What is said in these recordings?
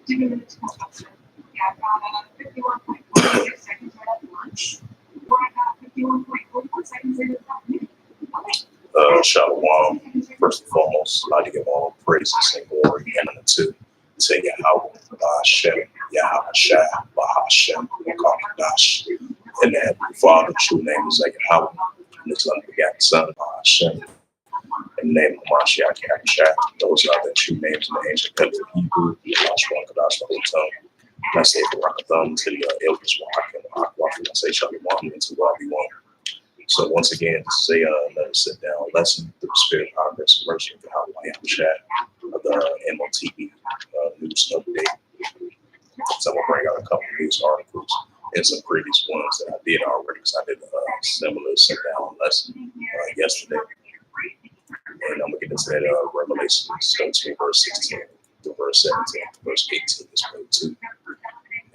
Shalom. First and foremost, I'd like to give all praises and glory and honor to Yahweh, Bahashem, Yahashah, Bahashem, Wakakadash. And that Father, true name is Yahweh, and his unbegotten Son, Bahashem. In the name of Mashiach, Yahashah. Those are the true names in the ancient Hebrew, Bahashwan, Kadash, the whole tongue. And I say the Rakatham to the elders, Wahak, and Wahak, and I say Shalom, and to all be one. So once again, this is another sit-down lesson through the spirit, power, grace, and mercy of the Yahweh of the M.O.T.B news update. So I'm going to bring out a couple of news articles and some previous ones that I did already, because I did a similar sit-down lesson yesterday. And I'm going to get into that Revelation 13, verse 16 to verse 17 to verse 18 is part 2.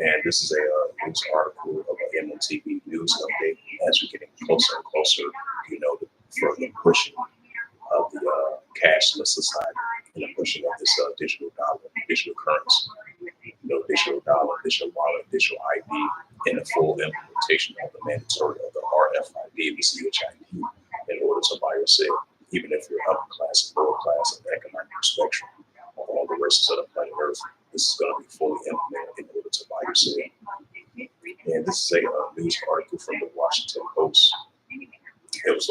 And this is a news article of an M.O.T.B news update as we're getting closer and closer, the further pushing of the cashless society and the pushing of this digital dollar, digital currency, digital dollar, digital wallet, digital ID, and the full implementation of the mandatory of the RFID, the CHID, in order to buy or sell, even if you're upper class, lower class, of the economic spectrum of all the races of the planet Earth. This is going to be fully implemented in order to buy or sell. And this is a news article from the Washington Post. It was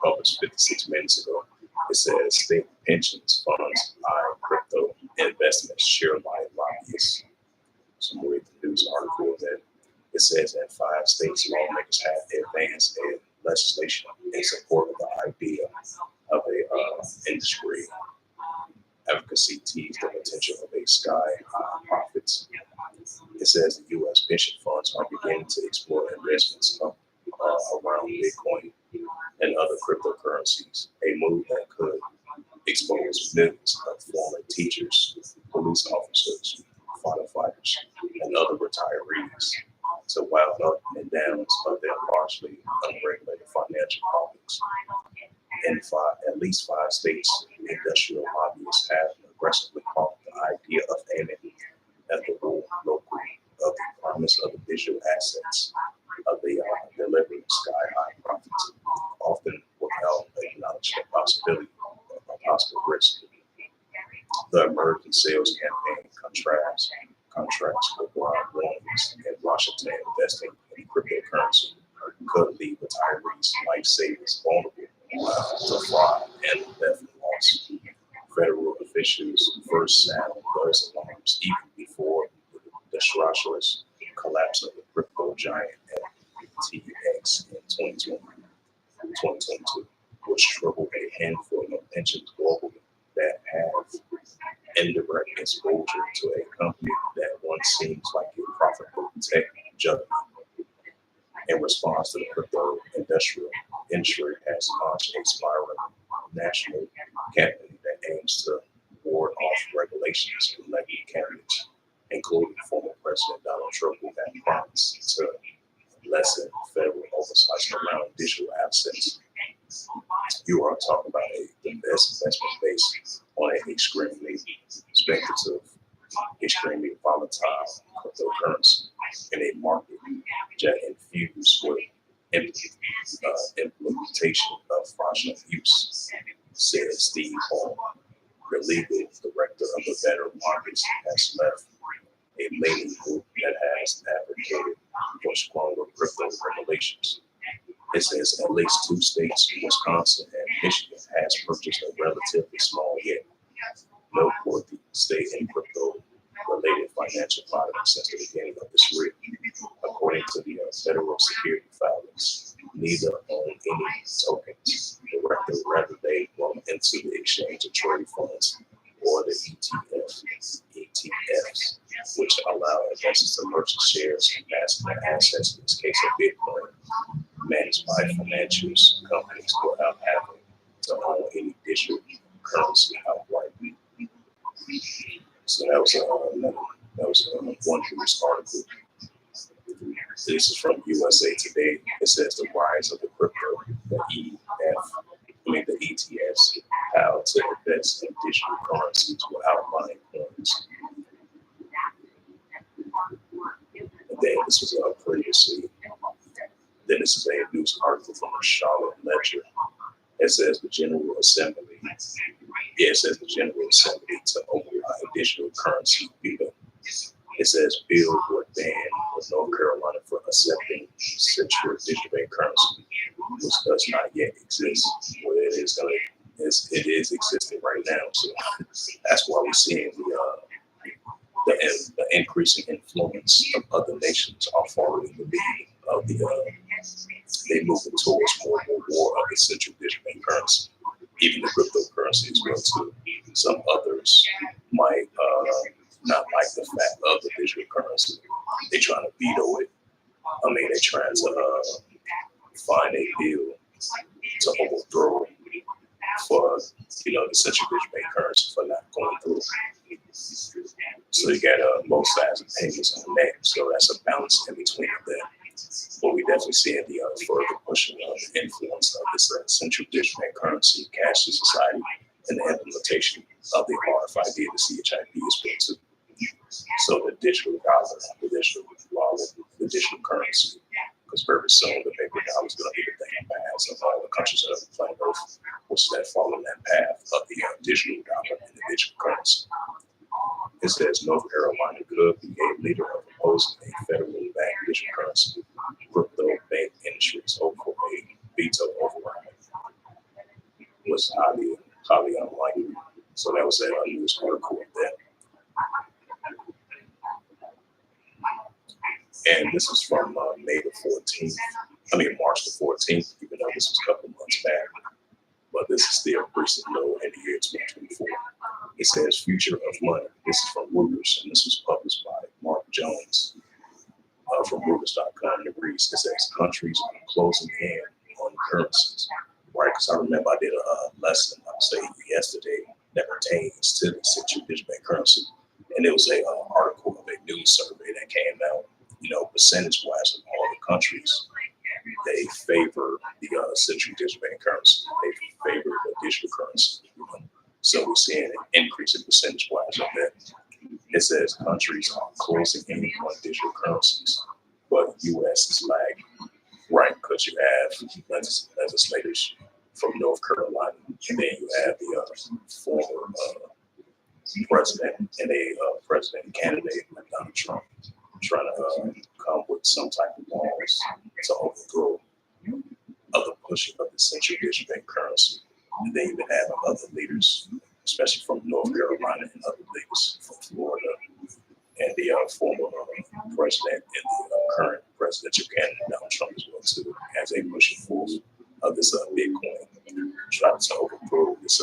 published 56 minutes ago. It says state pensions funds eye crypto investments shared by lobbyists. So we'll read the news article that it says that 5 states lawmakers have advanced a legislation in support of the idea of a industry advocacy tease the potential of a sky-high profits. It says the U.S. pension funds are beginning to explore investments around Bitcoin and other cryptocurrencies, a move that could expose millions of former teachers, police officers, firefighters, and other retirees to wild up and downs of their largely unregulated financial profits. In at least 5 states, industrial lobbyists have aggressively called the idea of aiming at the rule local of the promise of the digital assets of the delivering sky-high profits, often without acknowledging the possibility of a possible risk. The American sales campaign contracts with broad warnings in Washington investing in cryptocurrency could leave retirees, life savings vulnerable to fraud and theft and loss. Federal officials first sounded those alarms even before the disastrous collapse of the crypto giant FTX in 2022, which troubled a handful of pensions globally that have indirect exposure to a company that once seems like a profitable tech juggernaut. In response to the crypto industrial industry has launched a spiraling national campaign that aims to ward off regulations from elected candidates, including former President Donald Trump, who had promised to lessen federal oversight around digital assets. You are talking about the best investment based on an extremely speculative, extremely volatile cryptocurrency in a market that infused with implementation of fraudulent use, said Steve Hall, the legal director of the Better Markets, has left a leading group that has advocated for stronger crypto regulations. It says at least 2 states, Wisconsin and Michigan, has purchased a relatively small yet noteworthy stake in crypto-related financial products since the beginning of this year. According to the federal security filings, neither own any tokens directly, rather they roll into the exchange of trade funds or the ETFs, which allow investors to purchase shares and basket assets, in this case of Bitcoin, managed by financial companies without having to own any digital currency outright. So that was one news article. This is from USA Today. It says the rise of the crypto, the ETFs, how to invest in digital currencies without buying coins. Then this was previously. Then this is a news article from the Charlotte Ledger. It says the General Assembly. Yeah, it says the General Assembly to override digital currency bill. It says bill would ban North Carolina for accepting central digital bank currency, which does not yet exist. Well, it is existing right now. So that's why we're seeing the increasing influence of other nations are following the lead of they moving towards more and more of the central digital bank currency, even the cryptocurrency as well too. Some others might not like the fact of the digital currency. They're trying to veto it. I mean, they're trying to find a bill to overthrow for the central digital bank currency for not going through. So you got both sides of opinions on that. So that's a balance in between that. But we definitely seeing the further pushing of the influence of this central digital bank currency, cashless society, and the implementation of the RFID, the CHIP is built to. So the digital dollar, the digital wallet, the digital currency, because very soon the paper dollar is going to be the thing in paths of all the countries of the planet Earth, which is that following that path of the digital dollar and the digital currency. It says North Carolina could be a leader of opposing a federally backed digital currency. Crypto bank industries hope for a veto override. Was highly unlikely. So that was a news article of that. And this is from March the 14th, even though this was a couple months back. But this is still recent low in the year 2024. It says future of money. This is from Reuters, and this was published by Mark Jones from Reuters.com. It reads, it says countries are closing in on currencies. Right, because I remember I did a lesson, I would say yesterday, that pertains to the central digital bank currency. And it was a article of a news survey that came out, percentage-wise of all the countries. They favor the central digital bank currency. They favor the digital currency. So we're seeing an increase in percentage-wise of that. It says countries are closing in on digital currencies, but U.S. is lagging. Right, because you have legislators from North Carolina, and then you have the former president and a president candidate like Donald Trump trying to come with some type of laws to overthrow other pushing of the central digital bank currency. And they even have other leaders, especially from North Carolina and other leaders from Florida, and the former president and the current presidential candidate Donald Trump as well too, as they pushing forth of this Bitcoin, trying to overthrow this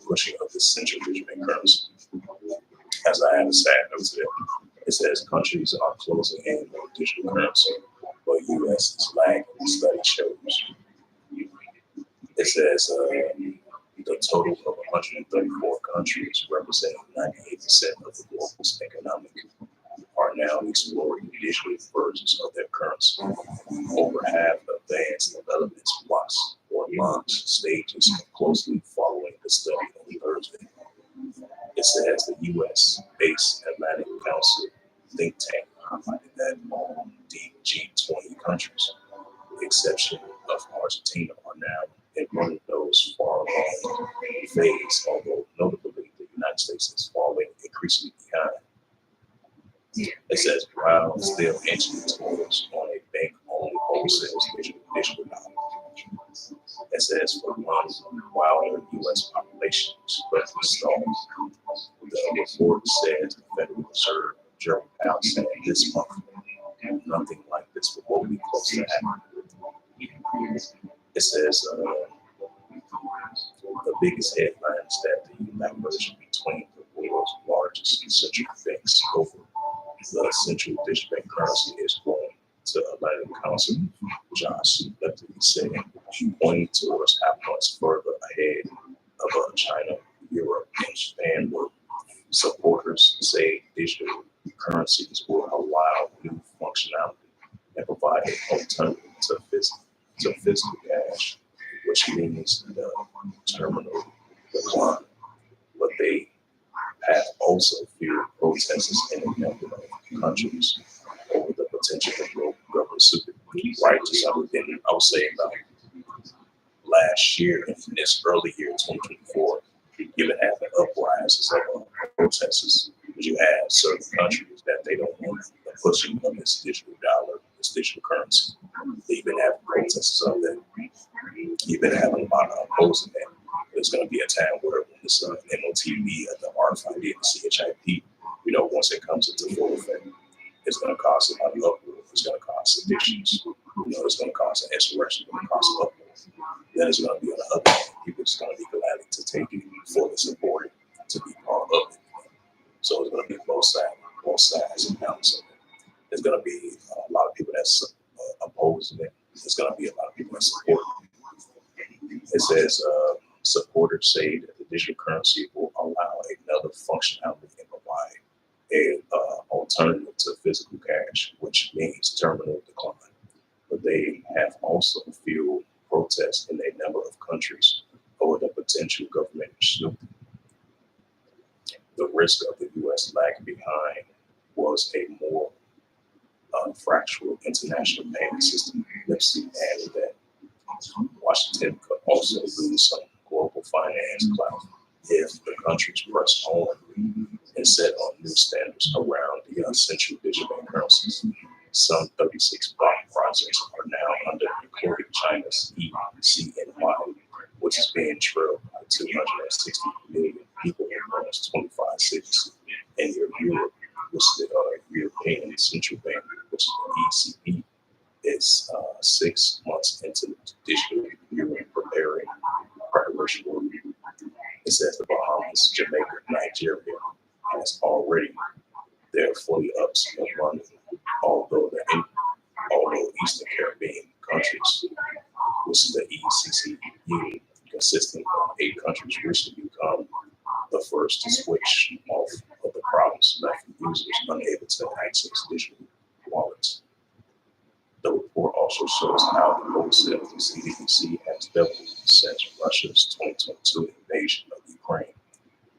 pushing of this central digital bank currency. As I have a sad note to that, it says countries are closing in on digital currency, but U.S. is lagging. The study shows. It says the total of 134 countries, representing 98% of the global economic, are now exploring digital versions of their currency. Over half advanced developments plus or launch stages closely following the study on Thursday. It says the U.S.-based Atlantic Council think tank highlighted that all the G20 countries, with the exception of Argentina, are now in one of those far along phase, although notably the United States is falling increasingly behind. It says while still inching towards on a bank-only wholesale digital dollar. It says for one, while the U.S. population is slightly stalled, the report says the Federal Reserve Jerome Powell said this month, nothing like this will remotely close to happening. It says the biggest headline is that the collaboration between the world's largest central banks over the central digital bank currency is growing to Atlantic Council. Josh collectively said, pointing towards how much further ahead of China, Europe, and Japan were. Supporters say digital currencies will allow new functionality and provide an alternative to physical cash, which means the terminal decline. But they have also feared protests in a number of countries over the potential for government super, right? Just I was saying about last year, in this early year, 2024, you would have the uprises of protesters. But you have certain countries that they don't want the pushing of this digital dollar, this digital currency. They even have protesters of that. You've been having a lot of opposing that. There's going to be a time where when this M.O.T.B, the RFID, and the CHIP, once it comes into full effect, it's going to cause a lot of uproar. It's going to cause addictions. It's going to cause an insurrection. It's going to cause an uproar. Then it's going to be on the other hand. People just going to be glad to take it, fully support it, to be part of it. So it's going to be both sides and balance of it. There's going to be a lot of people that's opposing it. There's going to be a lot of people that support it. It says supporters say that the digital currency will allow another functionality and provide a alternative to physical cash, which means terminal decline. But they have also fueled protests in a number of countries over the potential government snooping. The risk of the U.S. lagging behind was a more fractual international payment system. Lipsy added that Washington could also lose some global finance clout if the countries press on and set on new standards around the central digital bank currencies. Some 36 block projects are now under including China's ECNY, which is being trailed by 260 million people in almost 25 cities. And Europe, which is the European Central Bank, which is the ECB, is 6 months into the digital euro preparation work. It says the Bahamas, Jamaica, Nigeria has already, they're fully up and running, although Eastern Caribbean countries, which is the ECCU, consisting of 8 countries, recently become the first to switch off of the problems left for users unable to access digital wallets. The report also shows how the wholesale of the CDBC has doubled since Russia's 2022 invasion of Ukraine,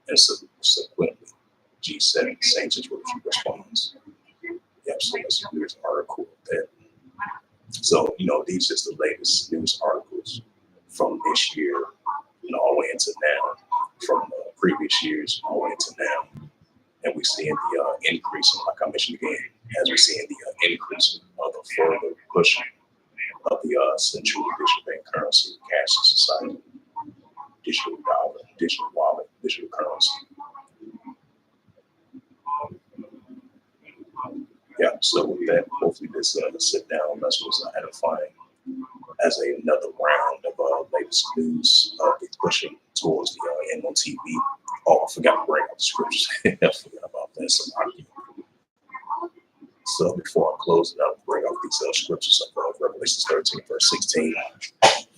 and subsequently G7 sanctions response. Yep, so that's a news article there. So, these are just the latest news articles from this year, all the way into now, from previous years all the way into now. And we're seeing the increase, like I mentioned again, as we're seeing the increase of the further pushing of the central digital bank currency, cashless society, digital dollar, digital wallet, digital currency. Yeah, so with that, hopefully this sit down lesson was edifying as another round of latest news pushing towards the M.O.T.B. Oh, I forgot to bring up the scriptures. I forgot about that. So before I close it out, bring up these scriptures of Revelation 13, verse 16.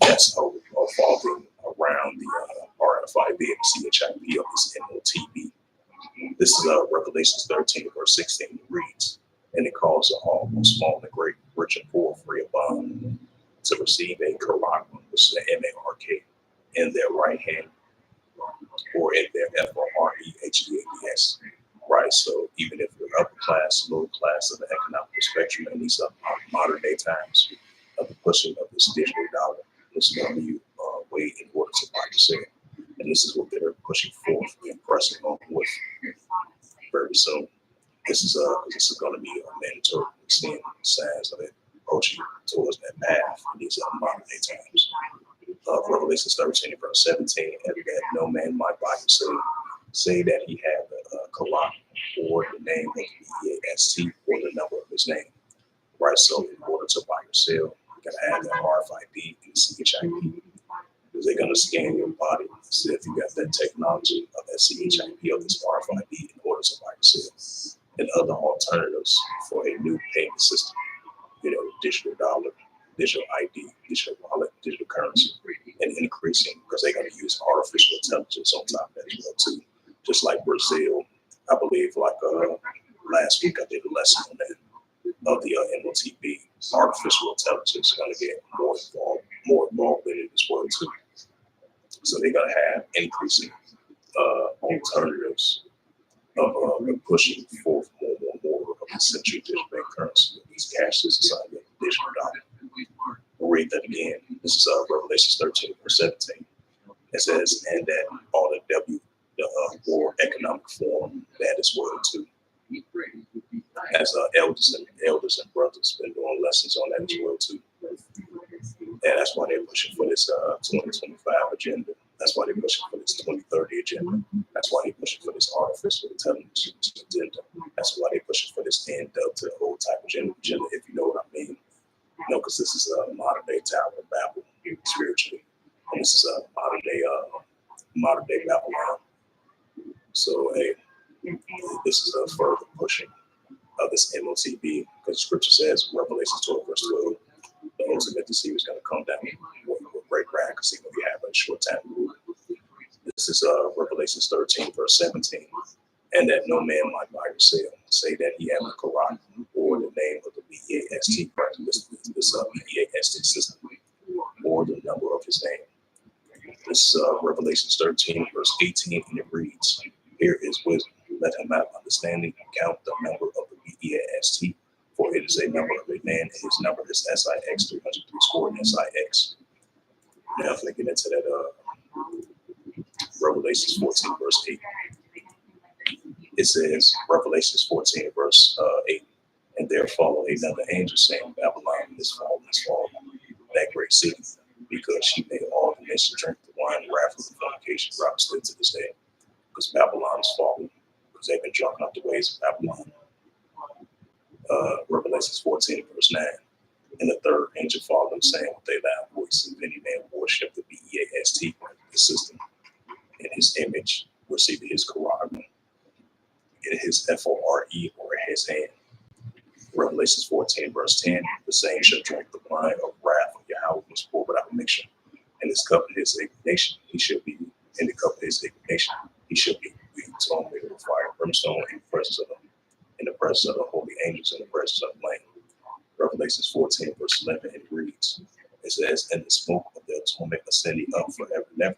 That's revolving around the RFID and CHIP of this M.O.T.B. This is Revelation 13, verse 16 reads, and it calls all, both small and great, rich and poor, free and bond, to receive a Karak, which is the M-A-R-K, in their right hand, or in their F-O-R-E-H-E-A-D-S. Right, so even if you're upper class, lower class of the economic spectrum, in these modern day times of the pushing of this digital dollar, this is going to be a way in order to buy yourself. And this is what they're pushing forth and pressing on with very soon. This is going to be a mandatory extended signs of it approaching towards that path in these modern day times. Revelation 13, verse 17, and that no man might buy himself, say that he had the Quran or the name of the EAST or the number of his name. Right, so in order to buy yourself, you gotta have that RFID and the CHIP. Because they're gonna scan your body, see if you got that technology of that CHIP or this RFID in order to buy yourself. And other alternatives for a new payment system, digital dollar, digital ID, digital wallet, digital currency, and increasing because they're going to use artificial intelligence on top of that as well too. Just like Brazil, I believe last week I did a lesson on that of the M.O.T.B. Artificial intelligence is going to get more involved in it as well too. So they're going to have increasing alternatives of pushing forth more of the central digital bank currency, these cashless society of the digital dollar. We'll read that again. This is Revelations 13, verse 17. It says, and that all the World Economic Forum, that is World 2. As elders and brothers been doing lessons on that as well too. And that's why they're pushing for this 2025 agenda. That's why they're pushing for this 2030 agenda. That's why they're pushing for this artificial intelligence agenda. That's why they're pushing for this end Delta old type agenda, if you know what I mean. You know, because this is a modern day Tower of Babel spiritually. And this is a modern day Babylon. So hey, this is a further pushing of this M.O.T.B, because scripture says, Revelation 12, verse 12, the ultimate deceiver is going to come down with great wrath because he's going to have a short time to rule. This is Revelation 13, verse 17. And that no man might buy or sell, say that he have a Quran or the name of the B-E-A-S-T, this B-E-A-S-T system, or the number of his name. This is Revelation 13, verse 18, and it reads, here is wisdom. Let him have understanding and count the number of the B-E-A-S-T, for it is a number of a man, and his number is S-I-X, 303 score and S-I-X. Now, if I get into that, Revelations 14, verse 8. It says, Revelations 14, verse 8, and there followed another angel saying, Babylon is fallen, that great city, because she made all the nations drink the wine and wrath of the fornication, Robert still to this day, because Babylon is fallen. Because they've been jumping up the ways of Babylon. Revelations 14, verse 9. And the third angel followed them, saying with a loud voice, if any man worship the B-E-A-S-T, the system, in his image, receive his Quran, in his F-O-R-E, or his hand. Revelations 14, verse 10. The same shall drink the wine of wrath of Yahweh, was poured without mixture. And his cup of his indignation, he shall be, in the cup of his indignation, he shall be torn with fire, brimstone, in the presence of the holy angels, in the presence of the Lamb. Revelations 14, verse 11, it reads, it says, and the smoke of their torment ascending up forever and ever.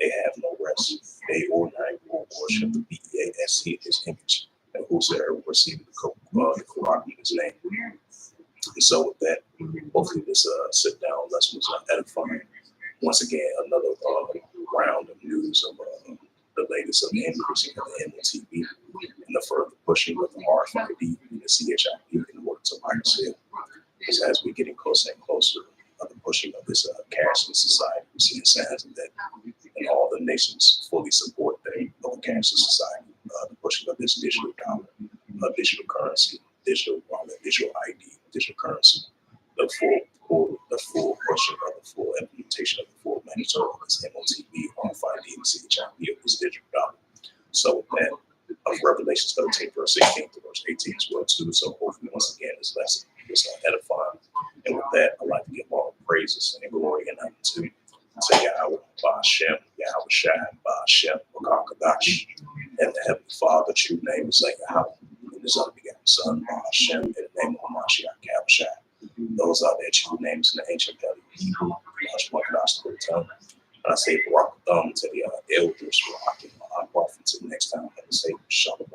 They have no rest. Day or night will worship the B-E-A-S-T, his image, and whosoever will receive the Quran in his name. And so with that, hopefully this sit-down lesson was edifying. Once again, another round of news of the latest of the increasing of the M.O.T.B and the further pushing of the RFID and the CHIP in order to buy or sell. Because as we're getting closer and closer of the pushing of this cashless society, we're seeing signs of that. And all the nations fully support the cashless society, the pushing of this digital dollar, digital currency, digital wallet, digital ID, digital currency, the full pushing of the full implementation of the full mandatory of this M.O.T.B, RFID, and CHIP of this digital dollar. So with that, of Revelation 13, verse 16 to verse 18 as well too. So hopefully once again this lesson is edifying. And with that, I'd like to give all praises and glory and honor to Yahweh, Ba'ashem, Yahweh Shai, Ba'ashem, Bakakadash, and the Heavenly Father, true name is Yahweh, and his unbegotten Son, Ba'ashem, in the name of Hamashiach, Yahweh Shai. Those are their true names in the ancient Hebrew, Hashmakadosh to the tongue. And I say Barak Thumb to the elders, Barak and prophets. Until next time, have a safe Shalom.